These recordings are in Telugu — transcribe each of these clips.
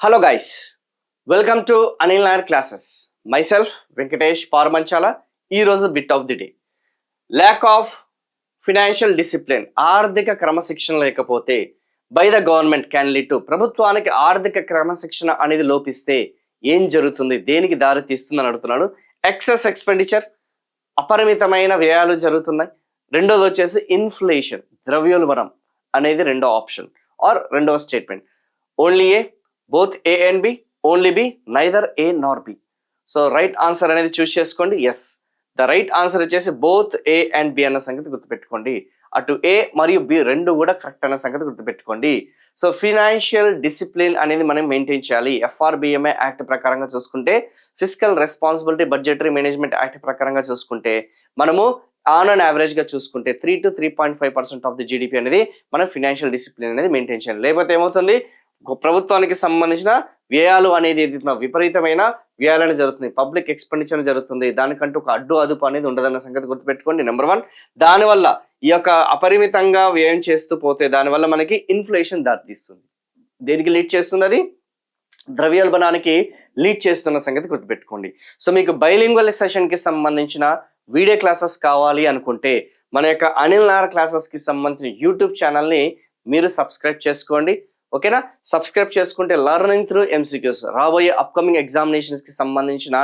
Hello guys, welcome to Anil Nair classes. Myself Venkatesh Paramanchala. ఈ రోజు bit of the day. Lack of financial discipline, ఆర్థిక క్రమశిక్షణ లేకపోతే by the government can lead to, ప్రభుత్వానికి ఆర్థిక క్రమశిక్షణ అనేది లోపిస్తే ఏం జరుగుతుంది, దేనికి దారి తీస్తుందని అడుగుతున్నాడు. ఎక్సెస్ ఎక్స్పెండిచర్, అపరిమితమైన వ్యయాలు జరుగుతున్నాయి. రెండోది వచ్చేసి ఇన్ఫ్లేషన్, ద్రవ్యోల్బణం అనేది రెండో ఆప్షన్ ఆర్ రెండవ statement. Only A, both A and B, only B, neither A nor B. So right answer అనేది చూస్ చేసుకోండి. ఎస్, ద రైట్ ఆన్సర్ వచ్చేసి బోత్ ఏ అండ్ బి అన్న సంగతి గుర్తుపెట్టుకోండి. అటు ఏ మరియు బి రెండు కూడా కరెక్ట్ అన్న సంగతి గుర్తుపెట్టుకోండి. సో ఫినాన్షియల్ డిసిప్లిన్ అనేది మనం మెయింటైన్ చేయాలి. FRBMA యాక్ట్ ప్రకారంగా చూసుకుంటే, physical responsibility budgetary management act ప్రకారంగా చూసుకుంటే, మనము ఆన్ అండ్ యావరేజ్ గా చూసుకుంటే 3 to 3.5% ఆఫ్ ది జీడిపి అనేది మనం ఫినాన్షియల్ డిసిప్లిన్ అనేది మెయింటైన్ చేయాలి. లేకపోతే ఏమవుతుంది, ప్రభుత్వానికి సంబంధించిన వ్యయాలు అనేది విపరీతమైన వ్యయాలని జరుగుతుంది, పబ్లిక్ ఎక్స్పెండిచర్ జరుగుతుంది, దానికంటూ ఒక అదుపు అనేది ఉండదన్న సంగతి గుర్తుపెట్టుకోండి. నెంబర్ 1, దానివల్ల ఈ యొక్క అపరిమితంగా వ్యయం చేస్తూ పోతే దానివల్ల మనకి ఇన్ఫ్లేషన్ దారితీస్తుంది. దేనికి లీడ్ చేస్తుంది? అది ద్రవ్యోల్బణానికి లీడ్ చేస్తున్న సంగతి గుర్తుపెట్టుకోండి. సో మీకు బైలింగ్వల్ సెషన్ కి సంబంధించిన వీడియో క్లాసెస్ కావాలి అనుకుంటే మన యొక్క అనిల్ నార్ క్లాసెస్ కి సంబంధించిన యూట్యూబ్ ఛానల్ ని మీరు సబ్స్క్రైబ్ చేసుకోండి. ఓకేనా? సబ్స్క్రైబ్ చేసుకుంటే లర్నింగ్ త్రూ ఎంసీక్యూస్, రాబోయే అప్కమింగ్ ఎగ్జామినేషన్స్ కి సంబంధించిన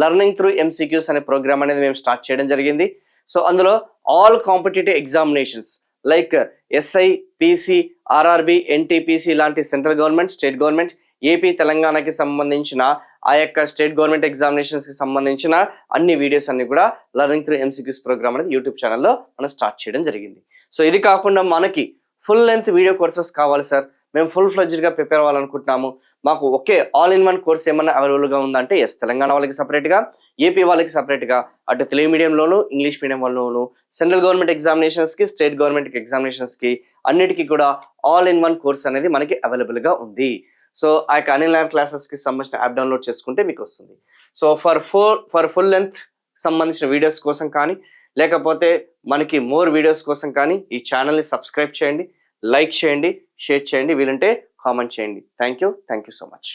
లర్నింగ్ త్రూ ఎంసీక్యూస్ అనే ప్రోగ్రామ్ అనేది మేము స్టార్ట్ చేయడం జరిగింది. సో అందులో all competitive examinations like SI, PC, RRB, NTPC లాంటి central government, state government, AP, తెలంగాణకి సంబంధించిన ఆ యొక్క స్టేట్ గవర్నమెంట్ ఎగ్జామినేషన్స్ కి సంబంధించిన అన్ని వీడియోస్ అన్ని కూడా లర్నింగ్ త్రూ ఎంసీక్యూస్ ప్రోగ్రామ్ అనేది యూట్యూబ్ ఛానల్లో మనం స్టార్ట్ చేయడం జరిగింది. సో ఇది కాకుండా మనకి ఫుల్ లెంత్ వీడియో కోర్సెస్ కావాలి సార్, మేము ఫుల్ ఫ్లెడ్జ్డ్గా ప్రిపేర్ అవ్వాలనుకుంటున్నాము, మాకు okay all in one course ఏమన్నా అవైలబుల్గా ఉందంటే ఎస్, తెలంగాణ వాళ్ళకి సపరేట్గా, ఏపీ వాళ్ళకి సపరేట్గా, అటు తెలుగు మీడియంలోను, ఇంగ్లీష్ మీడియం వాళ్ళలోను, సెంట్రల్ గవర్నమెంట్ ఎగ్జామినేషన్స్కి, స్టేట్ గవర్నమెంట్ ఎగ్జామినేషన్స్కి అన్నిటికీ కూడా ఆల్ ఇన్ వన్ కోర్స్ అనేది మనకి అవైలబుల్గా ఉంది. సో ఆ యొక్క అనిల్ నార్ క్లాసెస్కి సంబంధించిన యాప్ డౌన్లోడ్ చేసుకుంటే మీకు వస్తుంది. సో ఫర్ ఫుల్ లెంత్ సంబంధించిన వీడియోస్ కోసం కానీ, లేకపోతే మనకి మోర్ వీడియోస్ కోసం కానీ ఈ ఛానల్ని సబ్స్క్రైబ్ చేయండి, లైక్ చేయండి, షేర్ చేయండి, వీలుంటే కామెంట్ చేయండి. Thank you so much.